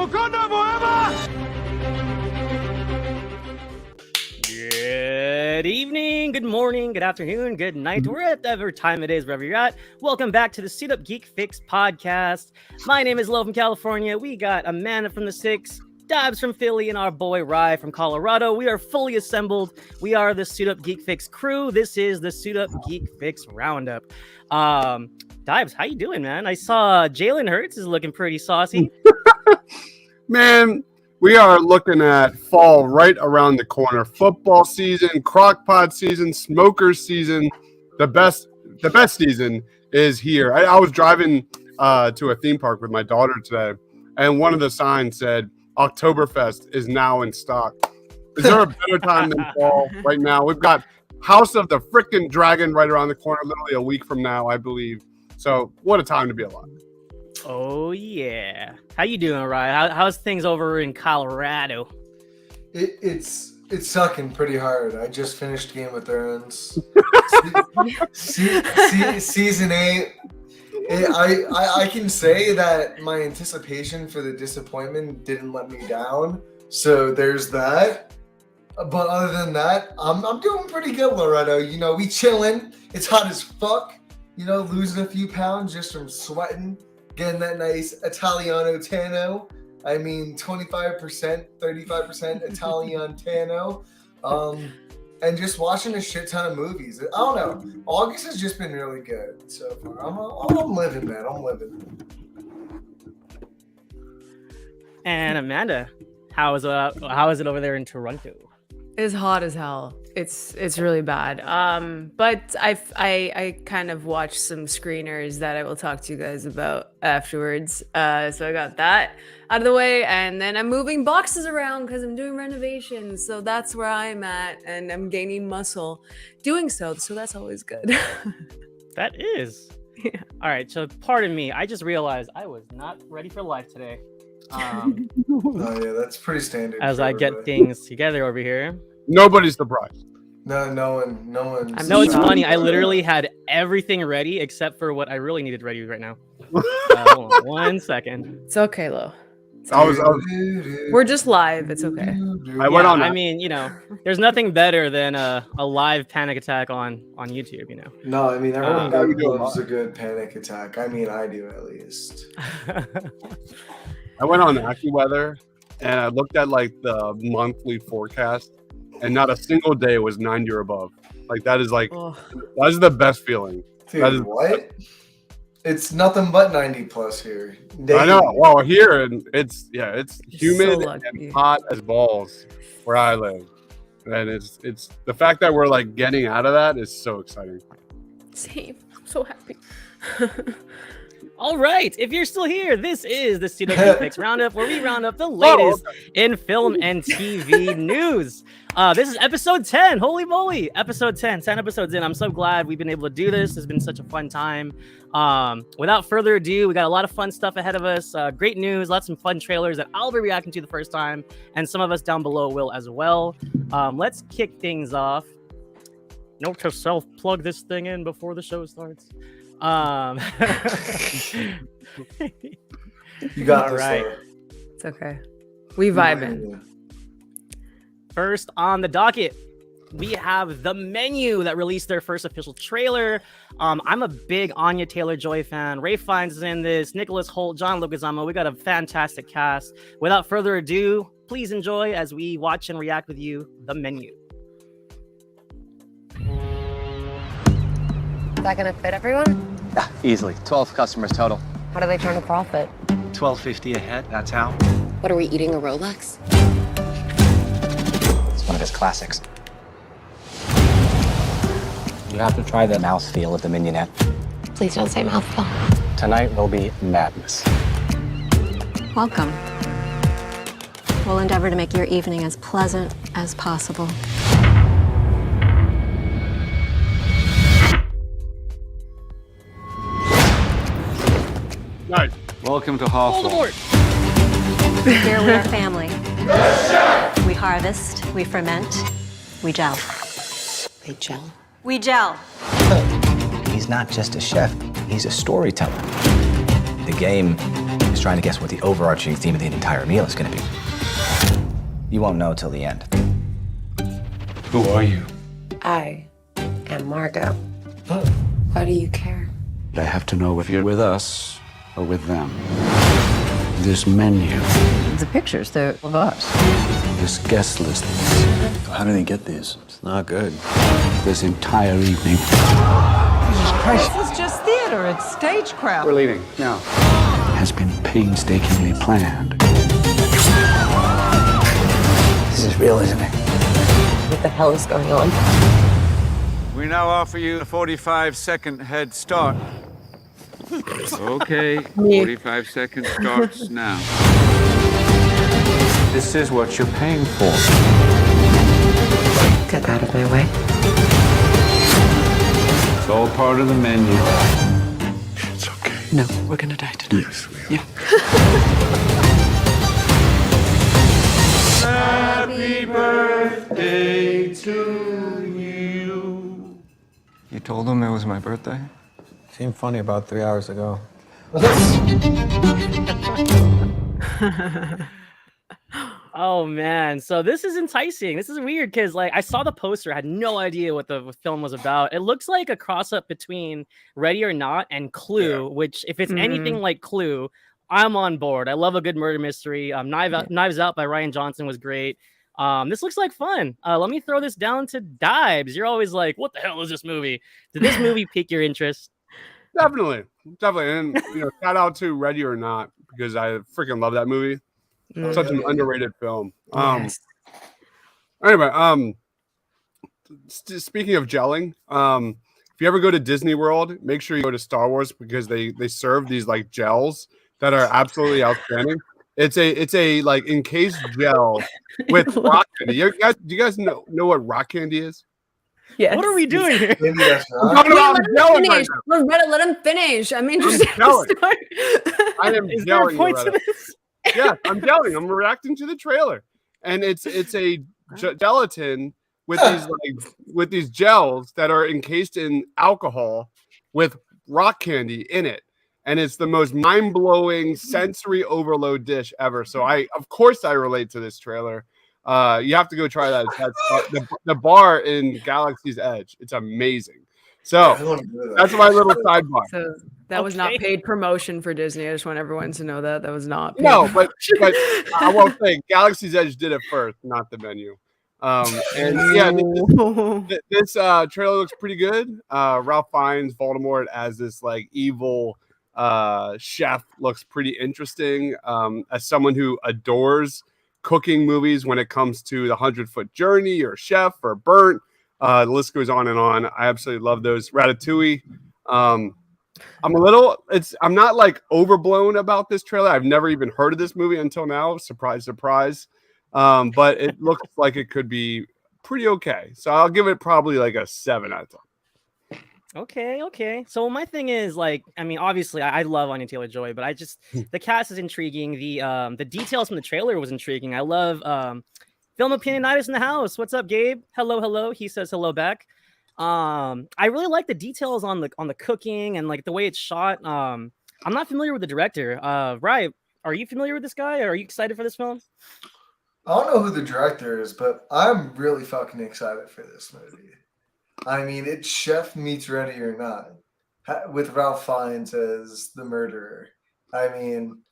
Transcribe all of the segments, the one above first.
Wakanda forever! Good evening, good morning, good afternoon, good night, whatever time it is, wherever you're at. Welcome back to the Suit Up Geek Fix podcast. My name is Lo from California. We got Amanda from the Six, Dabs from Philly, and our boy Rye from Colorado. We are fully assembled. We are the Suit Up Geek Fix crew. This is the Suit Up Geek Fix roundup. Dabs, how you doing, man? I saw Jalen Hurts is looking pretty saucy. Man, we are looking at fall right around the corner. Football season, crockpot season, smoker season. The best season is here. I was driving to a theme park with my daughter today, and one of the signs said, Oktoberfest is now in stock. Is there a better time than fall right now? We've got House of the Frickin' Dragon right around the corner, literally a week from now, I believe. So what a time to be alive. Oh, yeah. How you doing, Ryan? How's things over in Colorado? It's sucking pretty hard. I just finished Game of Thrones. Season 8. I can say that my anticipation for the disappointment didn't let me down. So there's that. But other than that, I'm doing pretty good, Loretto. You know, we chilling. It's hot as fuck. You know, losing a few pounds just from sweating. Getting that nice Italiano Tano. I mean, 25%, 35% Italian Tano. And just watching a shit ton of movies. I don't know. August has just been really good so far. I'm living, man. I'm living. And Amanda, how is it over there in Toronto? It's hot as hell. It's really bad. But I kind of watched some screeners that I will talk to you guys about afterwards. So I got that out of the way, and then I'm moving boxes around because I'm doing renovations. So that's where I'm at, and I'm gaining muscle doing so. So that's always good. That is. Yeah. All right. So pardon me. I just realized I was not ready for life today. Oh yeah, that's pretty standard. As I get things together over here. Nobody's surprised. No one. I know it's funny. I literally had everything ready except for what I really needed ready right now. Hold on 1 second. It's okay, Lo. We're just live. It's okay. I mean, you know, there's nothing better than a live panic attack on YouTube, you know. No, I mean, everyone loves a good panic attack. I mean, I do at least. I went on AccuWeather and I looked at like the monthly forecast, and not a single day was 90 or above. Like that is that is the best feeling. Dude, what? It's nothing but 90 plus here. Daily. I know. Well, here it's humid and hot as balls where I live, and it's the fact that we're like getting out of that is so exciting. Same. I'm so happy. All right, if you're still here, this is the Suit Up Geek Fix Roundup, where we round up the latest in film and TV news. This is episode 10. Holy moly, episode 10 episodes in. I'm so glad we've been able to do this. It's been such a fun time. Without further ado, we got a lot of fun stuff ahead of us. Great news, lots of fun trailers that I'll be reacting to the first time, and some of us down below will as well. Let's kick things off. Note to self, plug this thing in before the show starts. You got it right. It's okay. We vibing. First on the docket, we have The Menu that released their first official trailer. I'm a big Anya Taylor-Joy fan. Ray Fiennes is in this, Nicholas Hoult, John Leguizamo. We got a fantastic cast. Without further ado, please enjoy as we watch and react with you, The Menu. Is that gonna fit everyone? Yeah, easily. 12 customers total. How do they turn a profit? $12.50 a head, that's how. What are we eating, a Rolex? It's one of his classics. You have to try the mouthfeel of the mignonette. Please don't say mouthful. Tonight will be madness. Welcome. We'll endeavor to make your evening as pleasant as possible. Nice. Welcome to Hawthorne. Here we are family. We harvest, we ferment, we gel. They gel. We gel. He's not just a chef, he's a storyteller. The game is just trying to guess what the overarching theme of the entire meal is going to be. You won't know till the end. Who are you? I am Margot. Why do you care? I have to know if you're with us or with them. This menu, The pictures, they're of us. this guest list, How did he get these? It's not good. this entire evening. This is just theater. It's stagecraft. We're leaving now. Has been painstakingly planned. This is real, isn't it? What the hell is going on? We now offer you a 45-second head start. Me. Okay, 45 seconds starts now. This is what you're paying for. Get out of my way. It's all part of the menu. It's okay. No, we're gonna die tonight. Yes, we are. Happy birthday to you. You told him it was my birthday? Seemed funny about 3 hours ago. Oh man, so this is enticing. This is weird because like I saw the poster, I had no idea what the film was about. It looks like a cross up between Ready or Not and Clue, which if it's anything like Clue, I'm on board. I love a good murder mystery. Knives Out by Ryan Johnson was great. This looks like fun. Let me throw this down to Dibes. You're always like, what the hell is this movie? Did this movie pique your interest? Definitely. And shout out to Ready or Not because I freaking love that movie. Such an underrated film. Anyway, speaking of gelling, if you ever go to Disney World, make sure you go to Star Wars because they serve these like gels that are absolutely outstanding. It's a like encased gel with rock candy. Do you guys know what rock candy is? Yes. What are we doing here? I'm talking about gelling right now. Let him finish. I'm interested. I am Is there a gelling. point to this? Yeah, I'm gelling. I'm reacting to the trailer, and it's a gelatin with these gels that are encased in alcohol with rock candy in it, and it's the most mind-blowing sensory overload dish ever. So of course I relate to this trailer. You have to go try that. That's the bar in Galaxy's Edge. It's amazing. So that's my little sidebar. So that was not paid promotion for Disney. I just want everyone to know that was not paid No, but promotion. I won't say Galaxy's Edge did it first, not the menu. And yeah, this trailer looks pretty good. Ralph Fiennes Voldemort as this like evil chef looks pretty interesting. As someone who adores cooking movies when it comes to the 100-Foot Journey or Chef or Burnt, the list goes on and on. I absolutely love those. Ratatouille. I'm not like overblown about this trailer. I've never even heard of this movie until now. Surprise, surprise. But it looks like it could be pretty okay. So I'll give it probably like a 7 out of 10. Okay. So my thing is like, I mean, obviously I love Anya Taylor-Joy, but the cast is intriguing. The details from the trailer was intriguing. I love Film Opinionitis in the house. What's up, Gabe? Hello. He says hello back. I really like the details on the cooking and like the way it's shot. I'm not familiar with the director. Ryan, are you familiar with this guy? Or are you excited for this film? I don't know who the director is, but I'm really fucking excited for this movie. I mean, it's Chef meets Ready or Not with Ralph Fiennes as the murderer. I mean,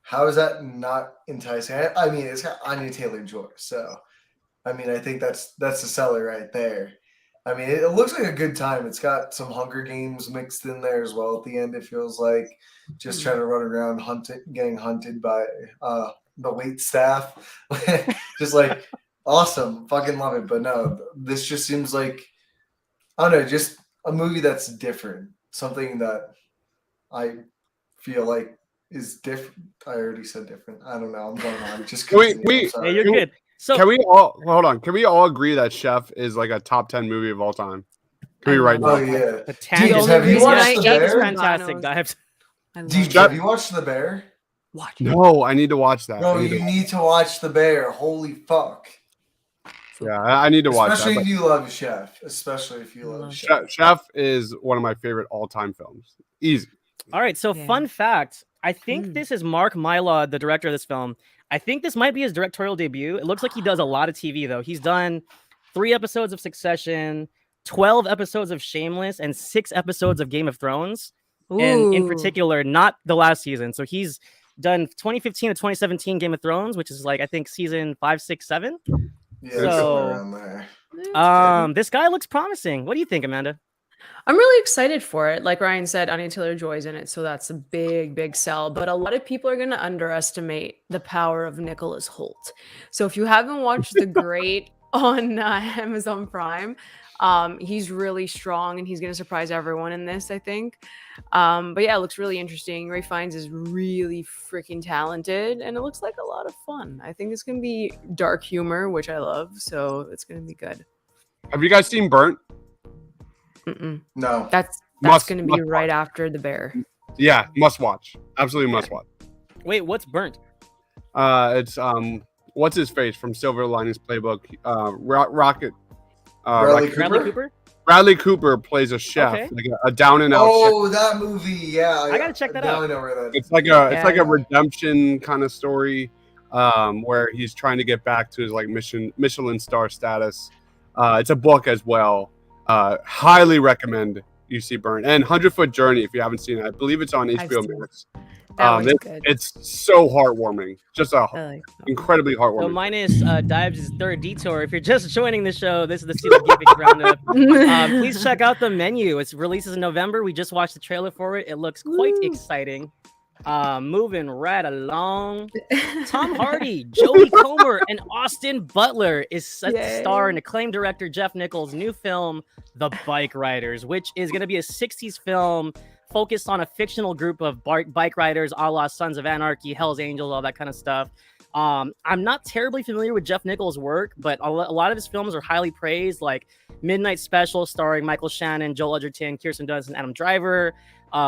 how is that not enticing? I mean, it's got Anya Taylor-Joy, so I mean, I think that's the seller right there. I mean, it looks like a good time. It's got some Hunger Games mixed in there as well. At the end, it feels like just trying to run around getting hunted by the wait staff. Just like awesome, fucking love it. But no, this just seems like, I don't know, just a movie that's different. Something that I feel like is different. I already said different. I don't know. I'm going on. Just hey, you're good. So can we all hold on? Can we all agree that Chef is like a top 10 movie of all time? Can we right now? Oh yeah. The Dude, have you watched The Bear? Fantastic. Have you watched The Bear? No, I need to watch that. No, you need to watch The Bear. Holy fuck. Yeah, I need to watch that. Especially if you love Chef. Especially if you love Chef. Chef is one of my favorite all-time films. Easy. All right. So fun fact. I think this is Mark Mylod, the director of this film. I think this might be his directorial debut. It looks like he does a lot of TV, though. He's done 3 episodes of Succession, 12 episodes of Shameless, and 6 episodes of Game of Thrones. And in particular, not the last season. So he's done 2015 to 2017 Game of Thrones, which is like, I think, season 5, 6, 7. Yeah, somewhere around there. This guy looks promising. What do you think, Amanda? I'm really excited for it. Like Ryan said, Anya Taylor-Joy's in it, so that's a big sell. But a lot of people are going to underestimate the power of Nicholas Hoult. So if you haven't watched The Great on Amazon Prime, he's really strong and he's going to surprise everyone in this, I think. But yeah, it looks really interesting. Ray Fiennes is really freaking talented and it looks like a lot of fun. I think it's going to be dark humor, which I love. So it's going to be good. Have you guys seen Burnt? No. That's going to be right after The Bear. Yeah, must watch. Absolutely must watch. Wait, what's Burnt? It's what's his face from Silver Linings Playbook? Rocket. Bradley Bradley Cooper? Bradley Cooper plays a chef, Okay. like a down and out. Oh, that movie. Yeah, I gotta check that out. I know where that is. It's like a redemption kind of story, where he's trying to get back to his like Michelin star status. It's a book as well. Highly recommend you see Burn and 100-Foot Journey if you haven't seen it. I believe it's on HBO Max. Good. It's so heartwarming, just incredibly heartwarming. So minus Dives' third detour. If you're just joining the show, this is the Suit Up Geeks roundup. Please check out the menu. It releases in November. We just watched the trailer for it. It looks quite exciting. Moving right along. Tom Hardy, Jodie Comer, and Austin Butler is set to star in acclaimed director Jeff Nichols' new film, The Bike Riders, which is going to be a 60s film focused on a fictional group of bike riders, a la Sons of Anarchy, Hell's Angels, all that kind of stuff. I'm not terribly familiar with Jeff Nichols' work, but a lot of his films are highly praised, like Midnight Special, starring Michael Shannon, Joel Edgerton, Kirsten Dunst, and Adam Driver.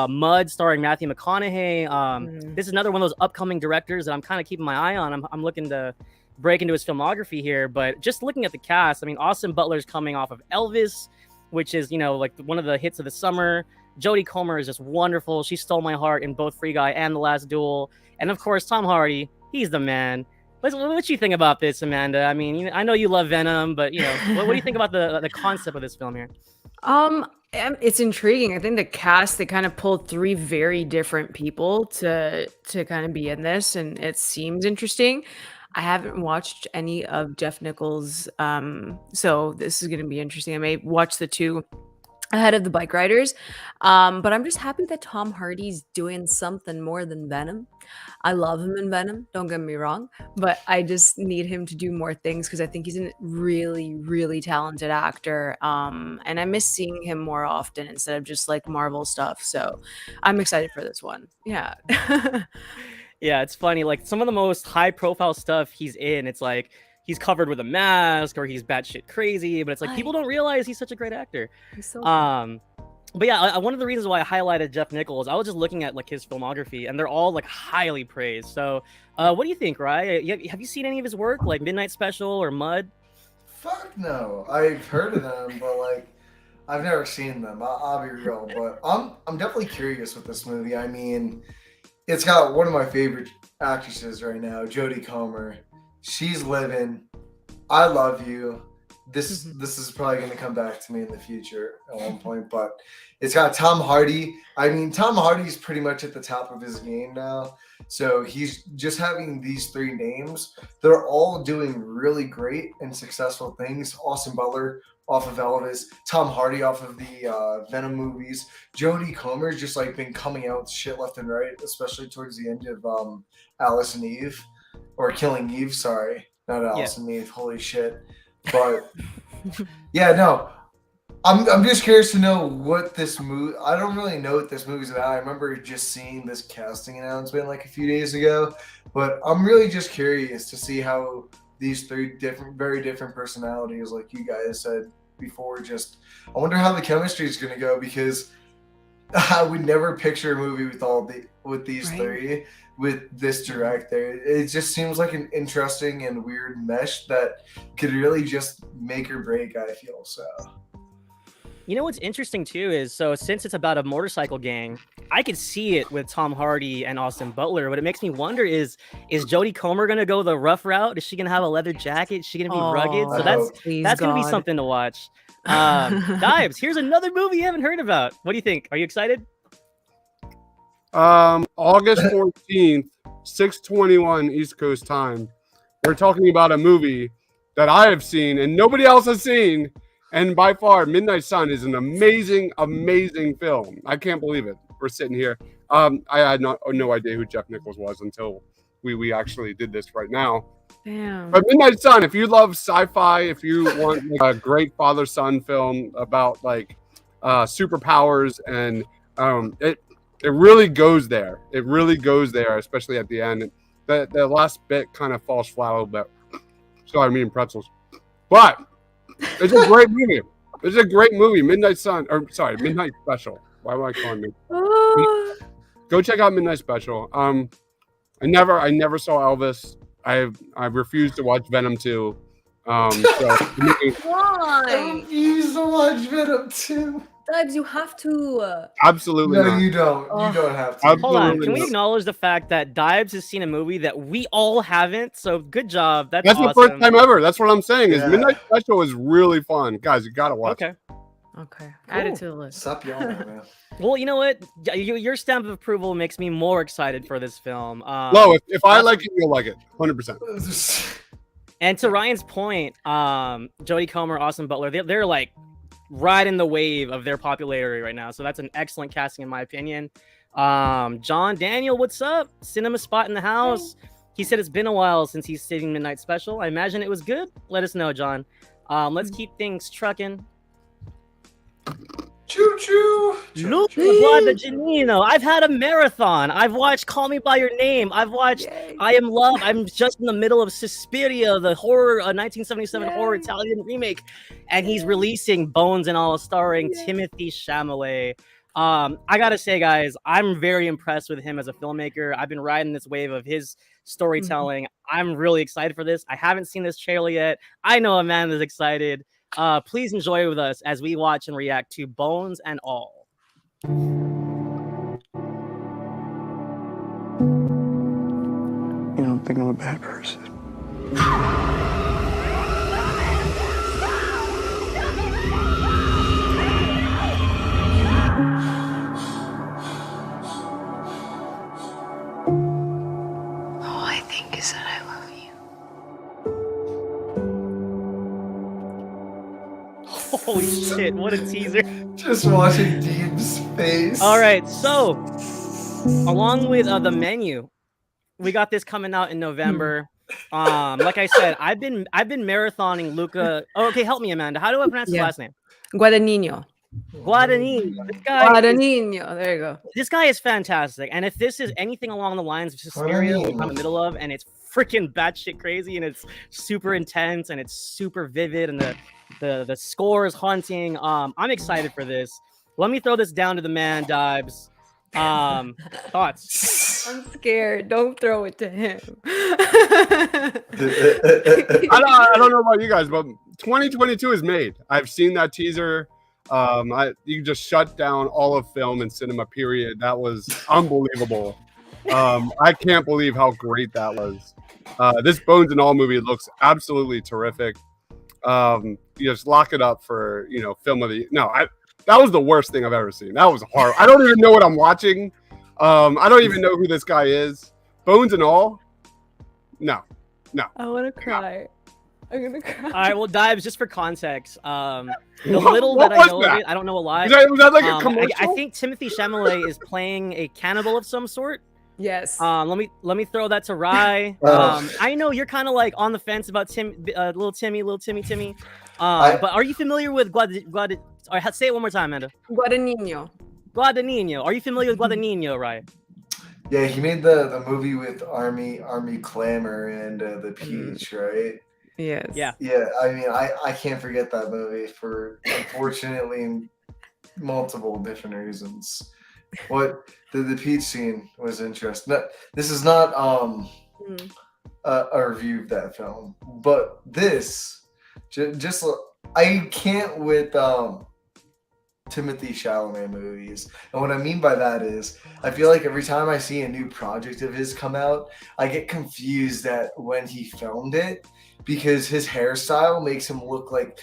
Mud, starring Matthew McConaughey. This is another one of those upcoming directors that I'm kind of keeping my eye on. I'm looking to break into his filmography here, but just looking at the cast, I mean, Austin Butler's coming off of Elvis, which is, like one of the hits of the summer. Jodie Comer is just wonderful. She stole my heart in both Free Guy and The Last Duel. And of course, Tom Hardy, he's the man. What do you think about this, Amanda? I mean, I know you love Venom, but what do you think about the concept of this film here? It's intriguing. I think the cast, they kind of pulled 3 very different people to kind of be in this, and it seems interesting. I haven't watched any of Jeff Nichols, so this is going to be interesting. I may watch the 2 ahead of The Bike Riders, but I'm just happy that Tom Hardy's doing something more than Venom. I love him in Venom, don't get me wrong, but I just need him to do more things because I think he's a really talented actor, and I miss seeing him more often instead of just like Marvel stuff. So I'm excited for this one. Yeah. Yeah, it's funny. Like some of the most high-profile stuff he's in, it's like he's covered with a mask or he's batshit crazy, but it's like people don't realize he's such a great actor. He's so but yeah, one of the reasons why I highlighted Jeff Nichols, I was just looking at like his filmography, and they're all like highly praised. So, what do you think, Ryan? Have you seen any of his work, like Midnight Special or Mud? Fuck no, I've heard of them, but like I've never seen them. I'll be real, but I'm definitely curious with this movie. I mean, it's got one of my favorite actresses right now, Jodie Comer. She's living. I love you. This is probably going to come back to me in the future at one point, but it's got Tom Hardy. I mean, Tom Hardy's pretty much at the top of his game now. So he's just having these 3 names. They're all doing really great and successful things. Austin Butler off of Elvis, Tom Hardy off of the Venom movies. Jodie Comer's just like been coming out with shit left and right, especially towards the end of Alice and Eve, or Killing Eve. Sorry, not Alice and Eve. Holy shit. But yeah, no, I'm just curious to know what this movie. I don't really know what this movie's about. I remember just seeing this casting announcement like a few days ago, but I'm really just curious to see how these 3 very different personalities, like you guys said before, I wonder how the chemistry is going to go, because I would never picture a movie with these 3 with this director. It just seems like an interesting and weird mesh that could really just make or break, I feel. So You know what's interesting too is, so since it's about a motorcycle gang, I could see it with Tom Hardy and Austin Butler. What it makes me wonder is Jodie Comer gonna go the rough route? Is she gonna have a leather jacket? Is she gonna be rugged? So that's gonna be something to watch. Dives, here's another movie you haven't heard about. What do you think? Are you excited? August 14th, 6:21 East Coast time. We're talking about a movie that I have seen and nobody else has seen. And by far, Midnight Sun is an amazing, amazing film. I can't believe it. We're sitting here. I had no idea who Jeff Nichols was until we actually did this right now. Damn. But Midnight Sun, if you love sci-fi, if you want a great father-son film about like superpowers, and it really goes there. It really goes there, especially at the end. The last bit kind of falls flat a little bit. Sorry, I'm eating pretzels. But it's a great movie. It's a great movie. Midnight Special. Why am I calling me? Go check out Midnight Special. I never saw Elvis. I refused to watch Venom 2. Why? I refuse to watch Venom 2. Dibs, you have to. Absolutely No, not. you don't. You don't have to. Hold on. Absolutely Can we not. acknowledge the fact that Dibes has seen a movie that we all haven't? So good job. That's That's awesome. the first time ever. That's what I'm saying. Is Yeah. Midnight Special is really fun, guys. You gotta watch. Okay. Okay. Add it to the list. Stop yelling at me. Well, you know what? Your stamp of approval makes me more excited for this film. Lo, if I like it, you'll like it. 100%. And to Ryan's point, Jodie Comer, Austin Butler, they're like riding the wave of their popularity right now. So that's an excellent casting in my opinion. John Daniel, what's up? Cinema Spot in the house. He said it's been a while since he's seen Midnight Special. I imagine it was good. Let us know, John. Let's keep things trucking. Choo choo. Luke Guadagnino. I've had a marathon. I've watched Call Me by Your Name. I've watched I Am Love. I'm just in the middle of Suspiria, the horror 1977 horror Italian remake, and he's releasing Bones and All, starring Timothée Chalamet. I gotta say, guys, I'm very impressed with him as a filmmaker. I've been riding this wave of his storytelling. I'm really excited for this. I haven't seen this trailer yet. I know Amanda's excited. Please enjoy with us as we watch and react to Bones and All. You don't think I'm a bad person? All I think is that I love you. Holy shit, what a teaser. Just watching Deeb's face. All right, so along with the menu, we got this coming out in November. Like I said, I've been marathoning Luca. Oh, okay, help me, Amanda. How do I pronounce his last name? Guadagnino. Guadagnino. Guadagnino. There you go. This guy is fantastic. And if this is anything along the lines of Suspiria, which I'm in the middle of, and it's freaking batshit crazy, and it's super intense, and it's super vivid, and the score is haunting. I'm excited for this. Let me throw this down to the man, Dibes. Thoughts? I'm scared. Don't throw it to him. I don't know about you guys, but 2022 is made. I've seen that teaser. You just shut down all of film and cinema, period. That was unbelievable. I can't believe how great that was. This Bones and All movie looks absolutely terrific. You just lock it up for, film of the... No, that was the worst thing I've ever seen. That was horrible. I don't even know what I'm watching. I don't even know who this guy is. Bones and All? No. I want to cry. I'm gonna cry. All right, well, Dibes, just for context, the little that I know of it, I don't know a lot. Was that like a commercial? I think Timothée Chalamet is playing a cannibal of some sort. Yes. Let me throw that to Rye. I know you're kind of like on the fence about little Timmy. But are you familiar with or say it one more time, Amanda. Guadagnino. Are you familiar with Guadagnino, Rye? Yeah, he made the movie with Army Clamor and the Peach, right? Yes. Yeah. Yeah, I mean, I can't forget that movie for unfortunately multiple different reasons. What the Peach scene was interesting. This is not a review of that film, but this just I can't with Timothy Chalamet movies. And what I mean by that is I feel like every time I see a new project of his come out, I get confused at when he filmed it because his hairstyle makes him look like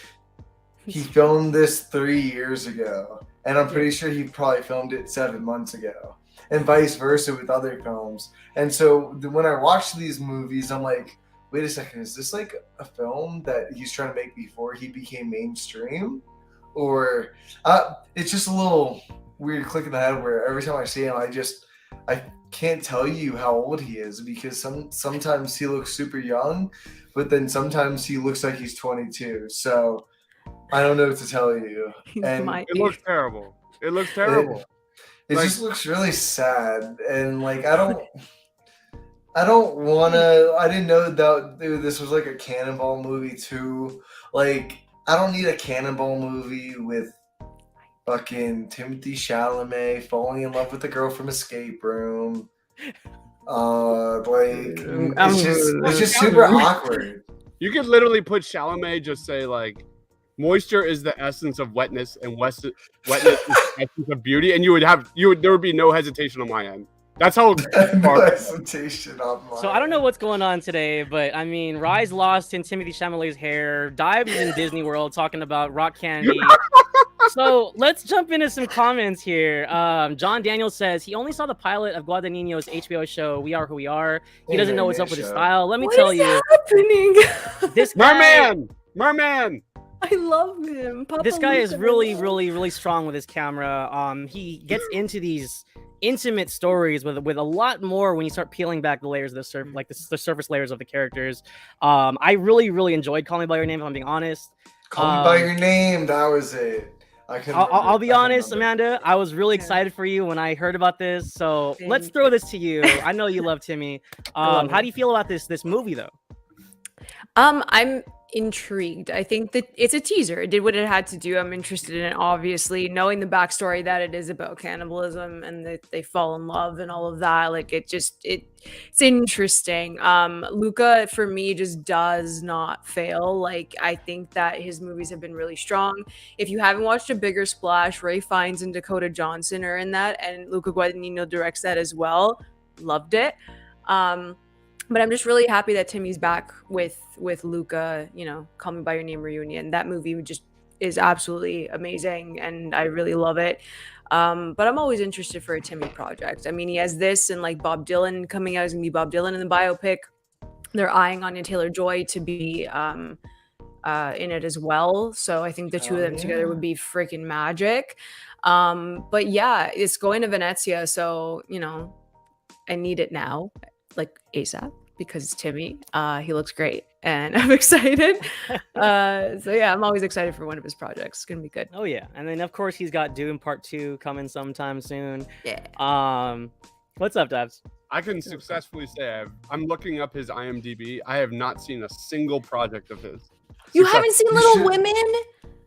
he filmed this 3 years ago. And I'm pretty sure he probably filmed it 7 months ago. And vice versa with other films. And so when I watch these movies, I'm like, wait a second, is this like a film that he's trying to make before he became mainstream? Or it's just a little weird click in the head where every time I see him, I can't tell you how old he is because sometimes he looks super young, but then sometimes he looks like he's 22. So I don't know what to tell you. And it looks terrible. It looks terrible. It just looks really sad. And like I don't wanna. I didn't know that this was like a cannonball movie too. Like I don't need a cannonball movie with fucking Timothy Chalamet falling in love with the girl from Escape Room. It's just super awkward. You could literally put Chalamet, just say like, moisture is the essence of wetness, and wetness is the essence of beauty, and there would be no hesitation on my end. That's how. Hesitation on my So I don't know what's going on today, but I mean, Rise lost in Timothy Chalamet's hair. Dives in Disney World talking about rock candy. So let's jump into some comments here. John Daniels says he only saw the pilot of Guadagnino's HBO show We Are Who We Are. He doesn't know what's up with his style. Let me tell you, happening? This guy, Merman. I love him. Papa this guy is Luca. really strong with his camera. He gets into these intimate stories with a lot more when you start peeling back the layers of the surface layers of the characters. I really enjoyed Call Me by Your Name, if I'm being honest. Call Me by Your Name, that was it. I'll be honest, Amanda, I was really excited for you when I heard about this, so let's throw this to you. I know you love Timmy. How do you feel about this movie though? I'm intrigued. I think that it's a teaser. It did what it had to do. I'm interested in it, obviously, knowing the backstory that it is about cannibalism and that they fall in love and all of that. Like it's interesting. Luca for me just does not fail. Like I think that his movies have been really strong. If you haven't watched A Bigger Splash, Ray Fiennes and Dakota Johnson are in that, and Luca Guadagnino directs that as well. Loved it. But I'm just really happy that Timmy's back with Luca, Call Me by Your Name reunion. That movie just is absolutely amazing and I really love it. But I'm always interested for a Timmy project. I mean, he has this and like Bob Dylan coming out. He's gonna be Bob Dylan in the biopic. They're eyeing Anya Taylor-Joy to be in it as well. So I think the two of them together would be freaking magic. But yeah, it's going to Venezia. So, I need it now, like ASAP. Because it's Timmy. He looks great and I'm excited. So yeah, I'm always excited for one of his projects. It's gonna be good. Oh yeah, and then of course he's got Doom Part 2 coming sometime soon. Yeah. What's up, Dabs? I can successfully say I'm looking up his IMDb. I have not seen a single project of his. You haven't seen Little Women?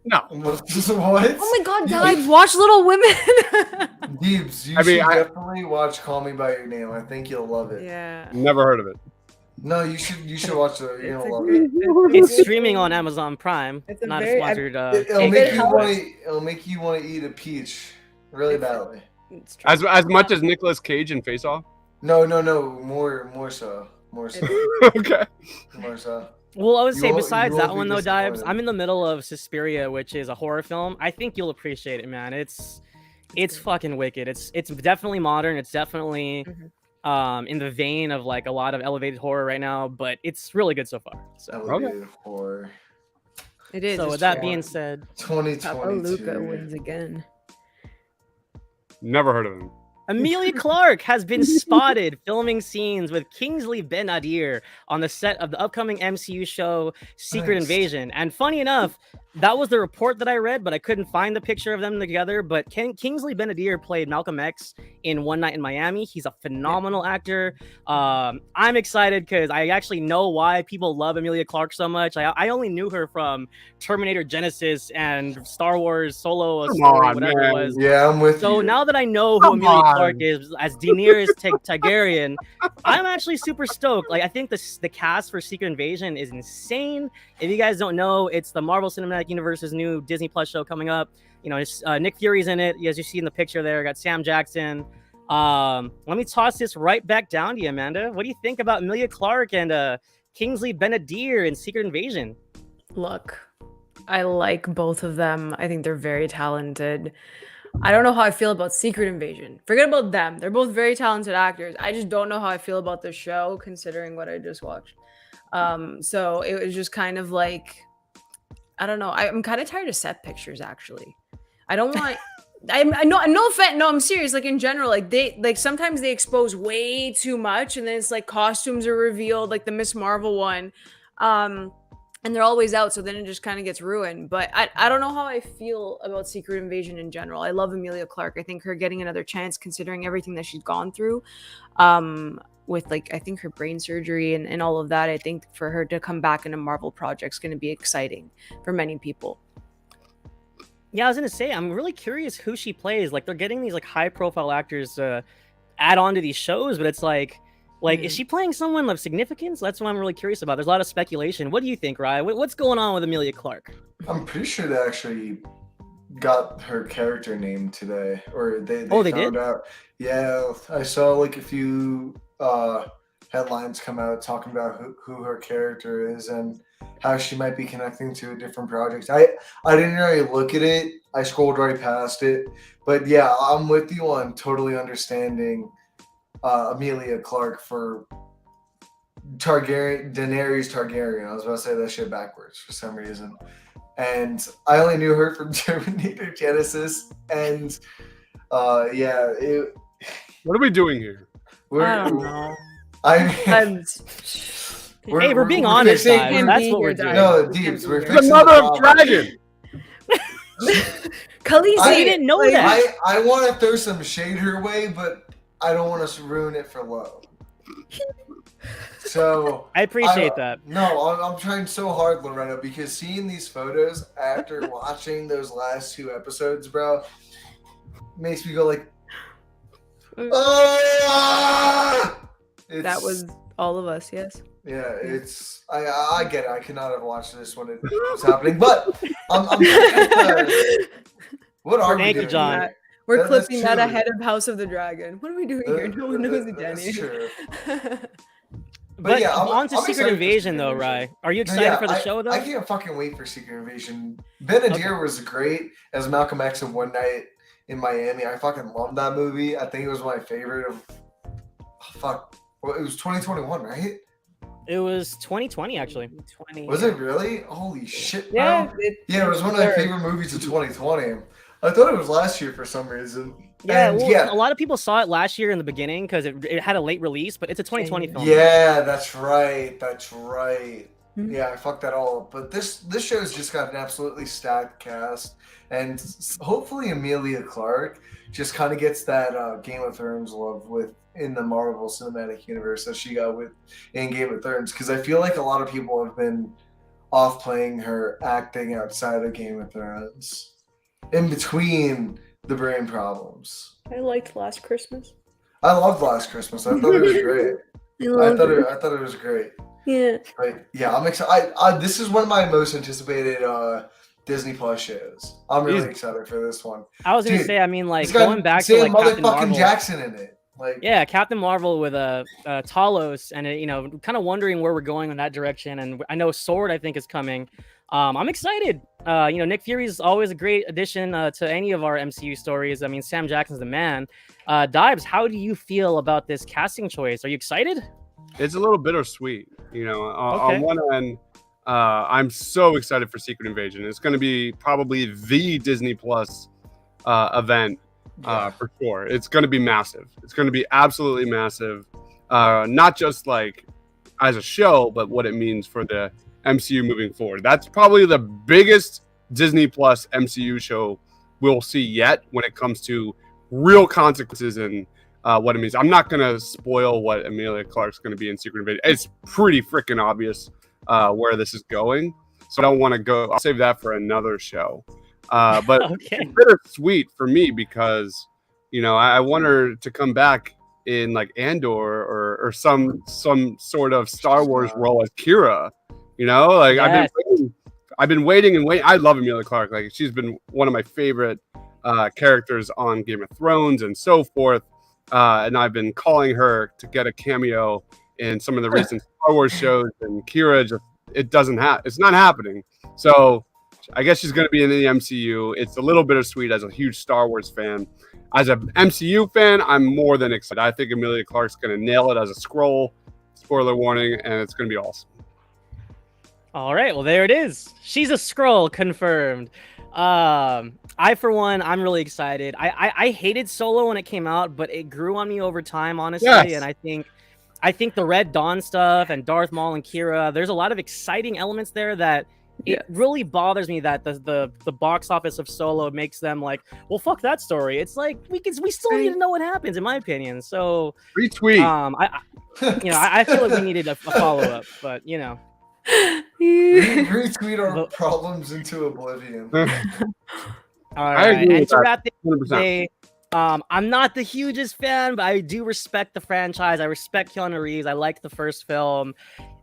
No. What? Oh my God, Dives, watch Little Women. Deebs, you should definitely watch Call Me by Your Name. I think you'll love it. Yeah. Never heard of it. No, you should watch it. You're gonna love it. It's streaming on Amazon Prime. Not a sponsored. It'll make you want to eat a peach really badly. As much as Nicolas Cage in Face Off? No. More so. Okay. More so. Well, I would say besides that one though, Dives, I'm in the middle of Suspiria, which is a horror film. I think you'll appreciate it, man. It's fucking wicked. It's definitely modern. It's definitely in the vein of like a lot of elevated horror right now, but it's really good so far. So elevated horror. It is. So with that being said, 2022. Papa Luca wins again. Never heard of him. Emilia Clarke has been spotted filming scenes with Kingsley Ben-Adir on the set of the upcoming MCU show Secret Invasion. And funny enough, that was the report that I read, but I couldn't find the picture of them together. But Kingsley Ben-Adir played Malcolm X in One Night in Miami. He's a phenomenal actor. I'm excited because I actually know why people love Emilia Clarke so much. I only knew her from Terminator Genesis and Star Wars Solo, whatever it was. Yeah, I'm with you. So now that I know who Emilia Clarke is as Daenerys Targaryen, I'm actually super stoked. Like, I think the cast for Secret Invasion is insane. If you guys don't know, it's the Marvel Cinematic Cinematic Universe's new Disney Plus show coming up. You know, it's, Nick Fury's in it, as you see in the picture there. Got Sam Jackson. Let me toss this right back down to you, Amanda. What do you think about Emilia Clarke and Kingsley Ben-Adir in Secret Invasion? Look, I like both of them. I think they're very talented. I don't know how I feel about Secret Invasion. Forget about them. They're both very talented actors. I just don't know how I feel about the show, considering what I just watched. So it was just kind of like, I don't know. I'm kind of tired of set pictures, actually. I don't want. No offense. No, I'm serious. Like in general, like sometimes they expose way too much, and then it's like costumes are revealed, like the Miss Marvel one. And they're always out, so then it just kind of gets ruined. But I don't know how I feel about Secret Invasion in general. I love Emilia Clarke. I think her getting another chance, considering everything that she's gone through, with like I think her brain surgery and all of that. I think for her to come back in a Marvel project is going to be exciting for many people. Yeah, I was gonna say I'm really curious who she plays. Like they're getting these like high profile actors add on to these shows, but it's like. Is she playing someone of significance? That's what I'm really curious about. There's a lot of speculation. What do you think, Ryan? What's going on with Emilia Clarke? I'm pretty sure they actually got her character name today, or they found did? Out. Yeah, I saw like a few headlines come out talking about who her character is and how she might be connecting to a different project. I didn't really look at it. I scrolled right past it. But yeah, I'm with you on totally understanding Emilia Clarke for Daenerys Targaryen. I was about to say that shit backwards for some reason. And I only knew her from Terminator Genesis. And what are we doing here? I don't know. We're being honest, Dives. That's what we're doing. No, Deeps, we're the mother of dragon. Khaleesi, you didn't know that. I want to throw some shade her way, but I don't want to ruin it for Lo. So I appreciate that. No, I'm trying so hard, Loretta, because seeing these photos after watching those last 2 episodes, bro, makes me go like, that was all of us, yes. Yeah, it's I get it. I could not have watched this when it was happening, but I'm what are we doing? John. Here? We're clipping that ahead of House of the Dragon. What are we doing here? No one knows it, Danny. That's true. But yeah, on to Secret Invasion, though, Rye. Are you excited for the show, though? I can't fucking wait for Secret Invasion. Ben-Adir was great as Malcolm X in One Night in Miami. I fucking loved that movie. I think it was my favorite of. Well, it was 2021, right? It was 2020, actually. Was it really? Holy shit, bro. Yeah, it was one of my favorite movies of 2020. I thought it was last year for some reason. Yeah, a lot of people saw it last year in the beginning because it had a late release, but it's a 2020 film. Yeah, that's right. Mm-hmm. Yeah, I fucked that all up. But this show's just got an absolutely stacked cast, and hopefully Emilia Clarke just kind of gets that Game of Thrones love in the Marvel Cinematic Universe that she got in Game of Thrones, because I feel like a lot of people have been off playing her acting outside of Game of Thrones. In between the brain problems. I liked Last Christmas. I loved Last Christmas. I thought it was great. I thought it was great. Yeah. Right. Yeah, I'm excited. This is one of my most anticipated Disney Plus shows. I'm really excited for this one. I was gonna say, I mean, like going back to like Captain Marvel. Jackson in it. Like, yeah, Captain Marvel with Talos, and kind of wondering where we're going in that direction. And I know Sword, I think, is coming. I'm excited. Nick Fury is always a great addition to any of our MCU stories. I mean, Sam Jackson's the man. Dibes, how do you feel about this casting choice? Are you excited? It's a little bittersweet. On one end, I'm so excited for Secret Invasion. It's going to be probably the Disney Plus event for sure. It's going to be massive. It's going to be absolutely massive. Not just like as a show, but what it means for the MCU moving forward. That's probably the biggest Disney Plus MCU show we'll see yet when it comes to real consequences and what it means. I'm not going to spoil what Emilia Clarke's going to be in Secret Invasion. It's pretty freaking obvious where this is going. So I don't want to go. I'll save that for another show. But it's bittersweet for me because, I want her to come back in like Andor or some sort of Star Wars role as Kira. I've been waiting. I've been waiting and waiting. I love Emilia Clarke. Like, she's been one of my favorite characters on Game of Thrones and so forth. And I've been calling her to get a cameo in some of the recent Star Wars shows. And Kira just it's not happening. So I guess she's going to be in the MCU. It's a little bittersweet as a huge Star Wars fan. As an MCU fan, I'm more than excited. I think Emilia Clarke's going to nail it as a Skrull. Spoiler warning, and it's going to be awesome. All right, well, there it is. She's a Skrull, confirmed. I, for one, I'm really excited. I hated Solo when it came out, but it grew on me over time, honestly. Yes. And I think the Red Dawn stuff and Darth Maul and Kira, there's a lot of exciting elements there that it really bothers me that the box office of Solo makes them like, well, fuck that story. It's like we still need to know what happens, in my opinion. So retweet. I feel like we needed a follow up, but retweet our problems into oblivion. All right, and to wrap things today, I'm not the hugest fan, but I do respect the franchise. I respect Keanu Reeves. I liked the first film.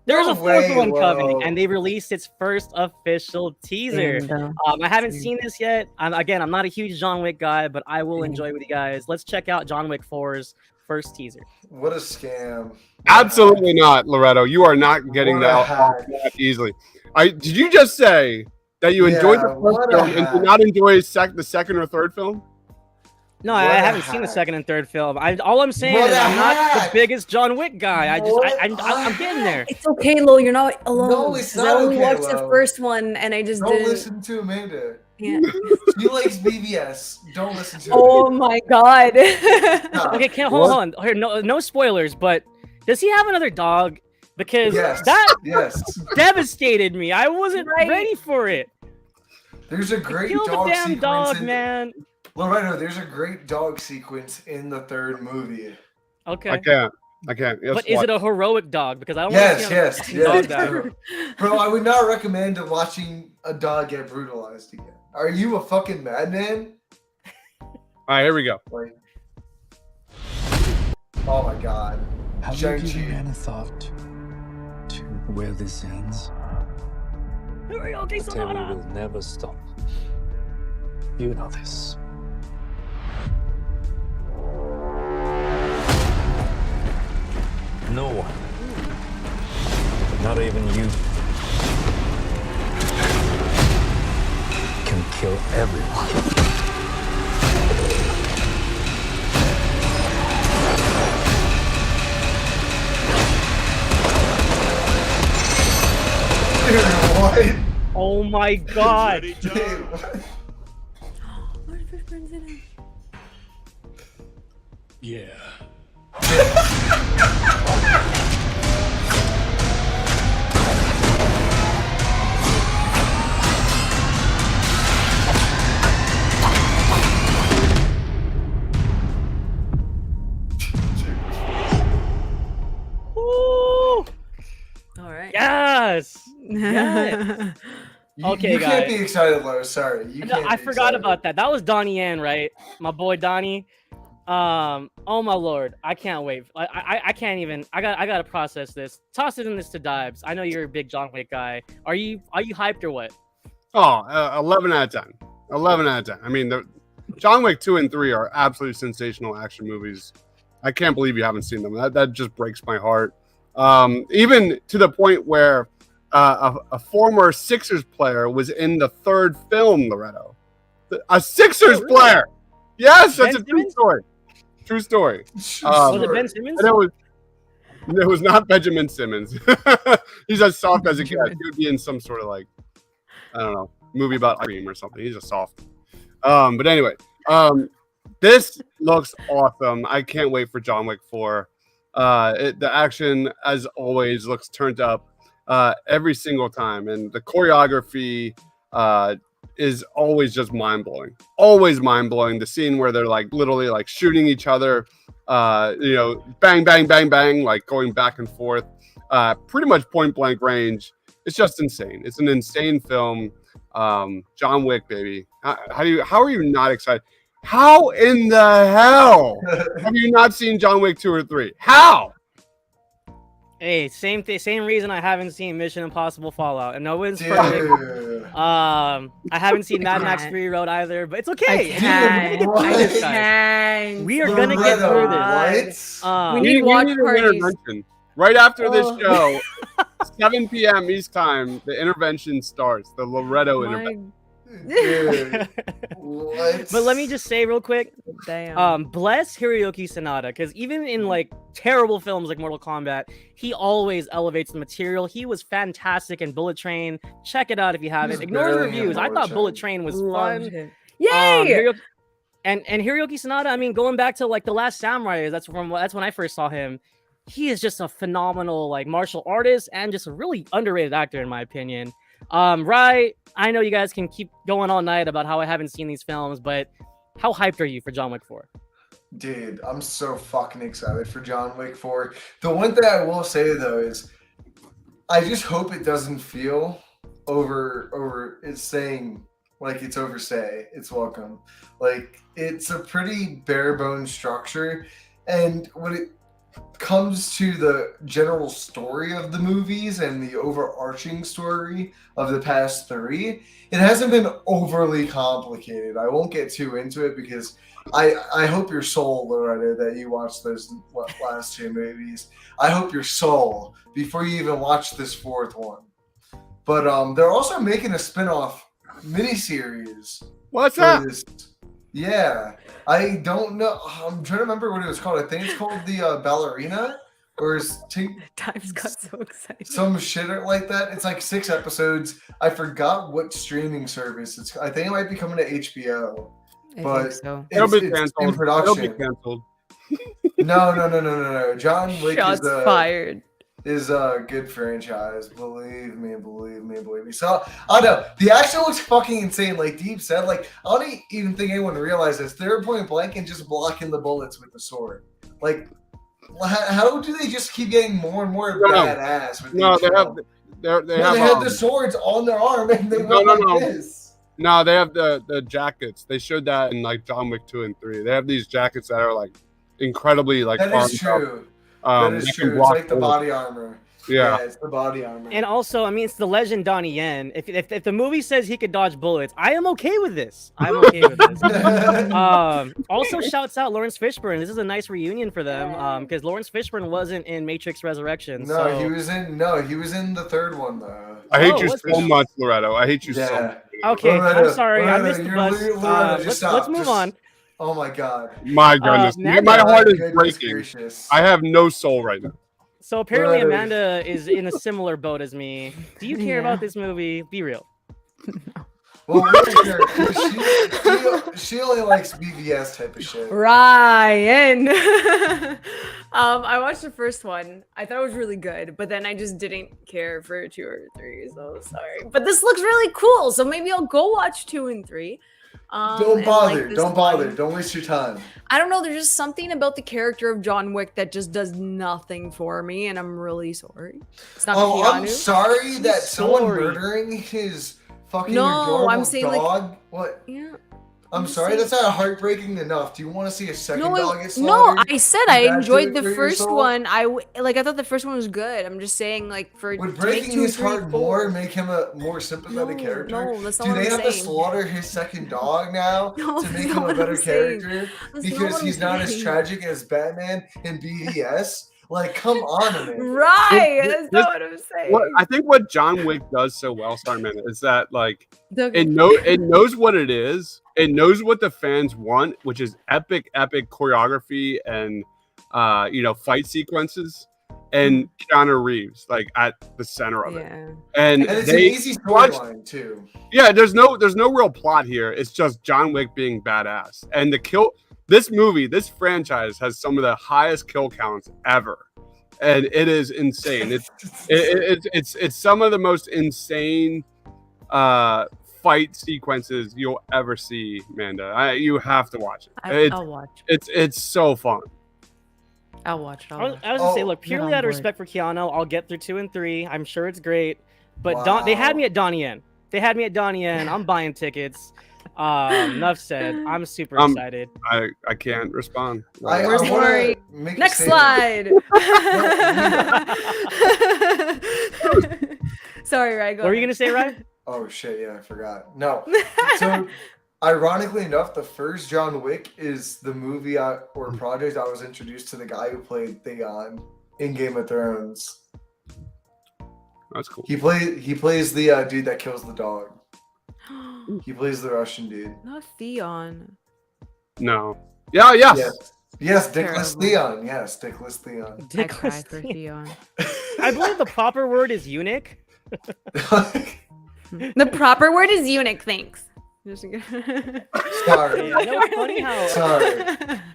There's a fourth one coming, and they released its first official teaser. I haven't seen this yet. I'm not a huge John Wick guy, but I will enjoy it with you guys. Let's check out John Wick 4's first teaser. What a scam. Absolutely not, Loretto. You are not getting that off that easily. Did you just say that you enjoyed the first film and did not enjoy the second or third film? No, I haven't seen the second and third film. All I'm saying is I'm not the biggest John Wick guy. I'm getting there. It's okay, Lo. You're not alone. No, it's not I only okay, watched the Lo. first one, and I just Don't listen to Amanda. Yeah. She likes BBS. Don't listen to Oh my god. Okay, hold on. Here, no spoilers, but does he have another dog? Because that devastated me. I wasn't ready for it. There's a great Kill the dog damn sequence dog, man. Loretto, there's a great dog sequence in the third movie. Okay. I can't. But is it a heroic dog? Because I don't want to see a dog die. Bro, I would not recommend watching a dog get brutalized again. Are you a fucking madman? All right, here we go. Oh my god. Have you given any thought to where this ends? Okay, The terror will never stop. You know this. No one, not even you, can kill everyone. What? Oh my god. Yeah. Woo! All right. Yes. Okay, you guys. can't be excited, Lo. Sorry. I forgot about that. That was Donnie Yen, right? My boy Donnie. Oh my lord, I can't wait. I can't even. I gotta process this. Toss it in this to Dibes. I know you're a big John Wick guy. Are you hyped or what? Oh, 11 out of 10. 11 out of 10. I mean, the John Wick 2 and 3 are absolutely sensational action movies. I can't believe you haven't seen them. That just breaks my heart. Even to the point where a former Sixers player was in the third film, Loretto. A Sixers player. Yes, that's a true story. True story. Was it Ben Simmons? It was not Benjamin Simmons. He's as soft as it gets. He would be in some sort of I don't know, movie about cream or something. He's a soft. But anyway, this looks awesome. I can't wait for John Wick 4. The action, as always, looks turned up every single time, and the choreography is always just mind-blowing. Always mind-blowing. The scene where they're literally shooting each other, bang, bang, bang, bang, going back and forth, pretty much point-blank range. It's just insane. It's an insane film. John Wick, baby. How are you not excited? How in the hell have you not seen John Wick 2 or 3? How? Hey, same reason I haven't seen Mission Impossible Fallout, and no one's Dude. perfect. I haven't seen Mad Max Fury Road either, but it's okay. We are gonna get through this. We need watch an parties. intervention. Right after this show, 7 p.m. East time, the intervention starts. The Loretto intervention. Dude, what? But let me just say real quick, Damn. bless Hiroyuki Sanada, because even in like terrible films like Mortal Kombat, he always elevates the material. He was fantastic in Bullet Train. Check it out if you haven't. Ignore the brilliant in reviews. I Bullet thought Bullet Train was Loved fun. him. Yay! And Hiroyuki Sanada, I mean, going back to like The Last Samurai, that's when I first saw him. He is just a phenomenal like martial artist and just a really underrated actor in my opinion. Right, I know you guys can keep going all night about how I haven't seen these films, but how hyped are you for John Wick 4? Dude, I'm so fucking excited for John Wick 4. The one thing I will say though is I just hope it doesn't feel over it's saying like it's oversay. It's welcome. Like it's a pretty bare bones structure, and when it comes to the general story of the movies and the overarching story of the past 3, it hasn't been overly complicated. I won't get too into it because I hope your soul, Loretta, that you watched those last 2 movies. I hope your soul before you even watch this 4th one. But they're also making a spin-off miniseries. What's that? Yeah, I don't know. I'm trying to remember what it was called. I think it's called the Ballerina, or Times got so excited. Some shit like that. It's like 6 episodes. I forgot what streaming service it's. I think it might be coming to HBO. I think so. It'll be It's canceled. in production. It'll be canceled. No. John Wick Shots fired. is a good franchise. Believe me. So I know the action looks fucking insane. Like Deep said, like I don't even think anyone realizes they're point blank and just blocking the bullets with the sword. Like, how do they just keep getting more and more badass? With they have the swords on their arm and they go like this. No, they have the jackets. They showed that in like John Wick 2 and 3. They have these jackets that are like incredibly like. That is true. That is true. It's like the body armor. Yeah, it's the body armor. And also, I mean, it's the legend Donnie Yen. If the movie says he could dodge bullets, I am okay with this. Also, shouts out Lawrence Fishburne. This is a nice reunion for them because Lawrence Fishburne wasn't in Matrix Resurrection. He was in the 3rd one though. I hate you so much, Loretto. I hate you so much. Okay, I'm sorry. I missed the bus. Let's move on. Oh my god. My goodness. My heart is breaking. Gracious. I have no soul right now. So apparently Amanda is in a similar boat as me. Do you care about this movie? Be real. Well, she only likes BVS type of shit. Ryan. I watched the first one. I thought it was really good, but then I just didn't care for 2 or 3. So sorry. But this looks really cool, so maybe I'll go watch 2 and 3. Don't bother. Don't waste your time. I don't know. There's just something about the character of John Wick that just does nothing for me, and I'm really sorry. It's not Keanu. I'm sorry that someone murdering his fucking adorable saying dog. like, what? Yeah. I'm sorry, that's not heartbreaking enough. Do you want to see a second dog get No, slaughtered? I said I enjoyed the first one. I thought the first one was good. I'm just saying, like, for would breaking his heart more make him a more sympathetic character? No, that's not Do what they I'm have to saying. slaughter his second dog now to make him a better character? Because he's not as tragic as Batman and BVS? Like, come on, man. Right, that's not what I'm saying. I think what John Wick does so well, Starman, is that like it knows what it is. It knows what the fans want, which is epic choreography and fight sequences, and Keanu Reeves like at the center of it. And it's an easy storyline too. Yeah, there's no real plot here. It's just John Wick being badass, and this franchise has some of the highest kill counts ever, and it is insane. It's some of the most insane fight sequences you'll ever see, Amanda. You have to watch it. I'll watch. It's so fun. I'll watch it. I was gonna say, look, purely out of respect for Keanu, I'll get through 2 and 3. I'm sure it's great, but they had me at Donnie Yen. I'm buying tickets. Enough said. I'm super excited. I can't respond. Where's Maury? Next slide. Sorry, Ryan. What were you gonna say, Ryan? Oh shit! Yeah, I forgot. No. So, ironically enough, the first John Wick is the movie or project I was introduced to the guy who played Theon in Game of Thrones. That's cool. He plays the dude that kills the dog. He plays the Russian dude. Not Theon. No. Yeah. Yes. Yes, Dickless Theon. Yes, Dickless Theon. I cried for Theon. I believe the proper word is eunuch. The proper word is eunuch. Thanks. Sorry. Yeah, no, it's funny how Sorry.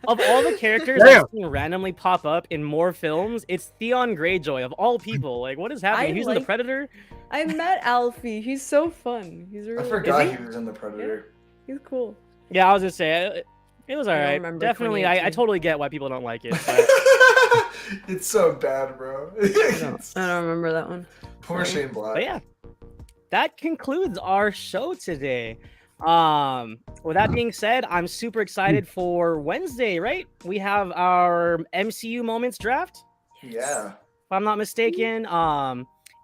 of all the characters that randomly pop up in more films, it's Theon Greyjoy of all people. Like, what is happening? He's in the Predator. I met Alfie. He's so fun. He's really. I forgot he was in the Predator. Yeah, he's cool. Yeah, I was gonna say it was alright. Definitely, I totally get why people don't like it. But... It's so bad, bro. I don't remember that one. Poor Shane Black. But yeah, that concludes our show today. With that being said, I'm super excited for Wednesday, right? We have our MCU Moments draft. Yeah. If I'm not mistaken,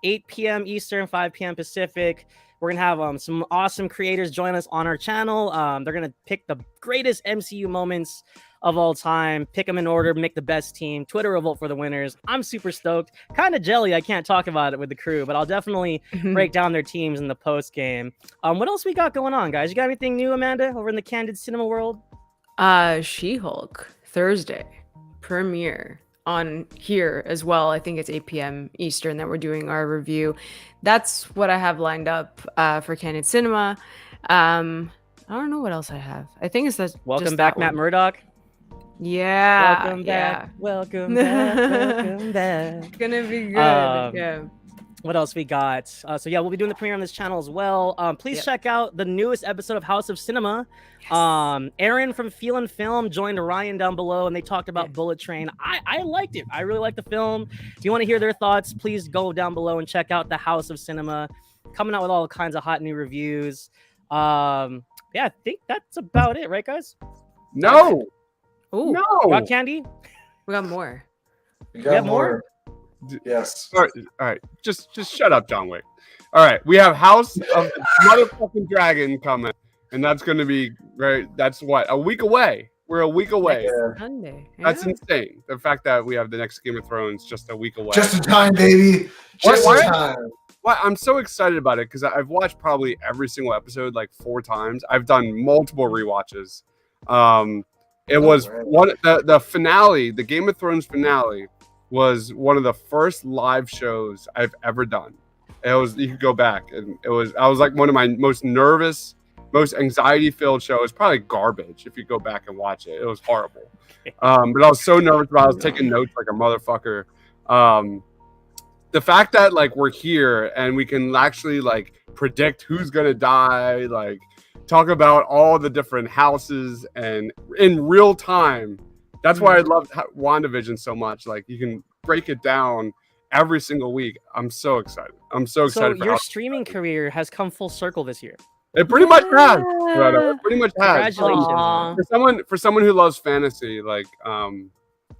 8 p.m. Eastern, 5 p.m. Pacific. We're going to have some awesome creators join us on our channel. They're going to pick the greatest MCU moments of all time, pick them in order, make the best team, Twitter will vote for the winners. I'm super stoked. Kind of jelly I can't talk about it with the crew, but I'll definitely break down their teams in the post game. What else we got going on, guys? You got anything new, Amanda, over in the Candid Cinema world? She-Hulk, Thursday, premiere on here as well. I think it's 8 p.m. Eastern that we're doing our review. That's what I have lined up for Candid Cinema. I don't know what else I have. I think it's that. Welcome back, Matt Murdock. Yeah. Welcome back. Welcome back. Welcome back. It's gonna be good. Yeah. What else we got? So yeah, we'll be doing the premiere on this channel as well. Please check out the newest episode of House of Cinema. Yes. Aaron from Feel and Film joined Ryan down below, and they talked about Bullet Train. I liked it. I really liked the film. If you want to hear their thoughts, please go down below and check out the House of Cinema. Coming out with all kinds of hot new reviews. Yeah, I think that's about it, right, guys? No. Ooh. No. Rock Candy? We got more. We got more. Yes. All right. Just shut up, John Wick. All right. We have House of the Motherfucking Dragon coming, and that's going to be right. That's what, a week away. We're a week away. Sunday. Yeah. That's insane. The fact that we have the next Game of Thrones just a week away. Just in time, baby. Just in time. Well, I'm so excited about it because I've watched probably every single episode like 4 times. I've done multiple rewatches. It was the finale, the Game of Thrones finale was one of the first live shows I've ever done. It was, you could go back, and I was like one of my most nervous, most anxiety-filled shows. Probably garbage if you go back and watch it. It was horrible. But I was so nervous about it. I was taking notes like a motherfucker. The fact that like we're here and we can actually like predict who's gonna die, like talk about all the different houses and in real time. That's why I love WandaVision so much. Like you can break it down every single week. I'm so excited. So your streaming career has come full circle this year. It pretty much has. It pretty much has. Congratulations. For someone who loves fantasy, like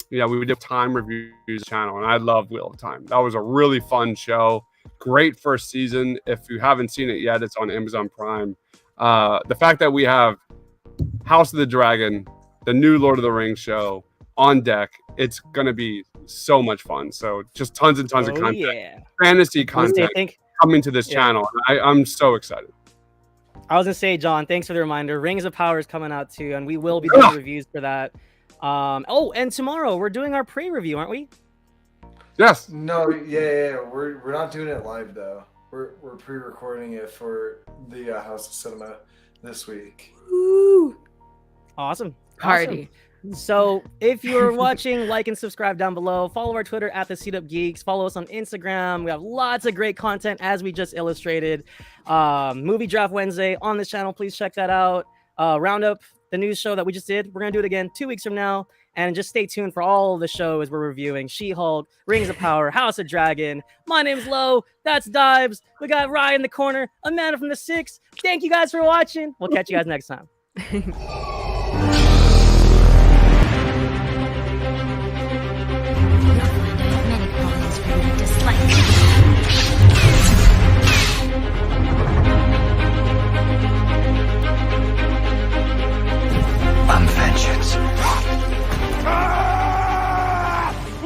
yeah, we did Time Reviews channel, and I love Wheel of Time. That was a really fun show. Great first season. If you haven't seen it yet, it's on Amazon Prime. The fact that we have House of the Dragon, the new Lord of the Rings show on deck, it's gonna be so much fun. So just tons and tons of content, fantasy content coming to this channel. I'm so excited. I was gonna say, John, thanks for the reminder. Rings of Power is coming out too, and we will be doing reviews for that. And tomorrow we're doing our pre-review, aren't we? Yes. No, yeah. We're not doing it live though. We're pre-recording it for the House of Cinema this week. Woo! Awesome. Party. So if you're watching, like and subscribe down below. Follow our Twitter at the Suit Up Geeks. Follow us on Instagram. We have lots of great content as we just illustrated. Movie Draft Wednesday on this channel. Please check that out. Roundup. the news show that we just did. We're gonna do it again 2 weeks from now, and just stay tuned for all the shows we're reviewing: She-Hulk, Rings of Power, House of Dragon. My name's Lo. That's Dives. We got Ryan in the corner, Amanda from the 6. Thank you guys for watching. We'll catch you guys next time.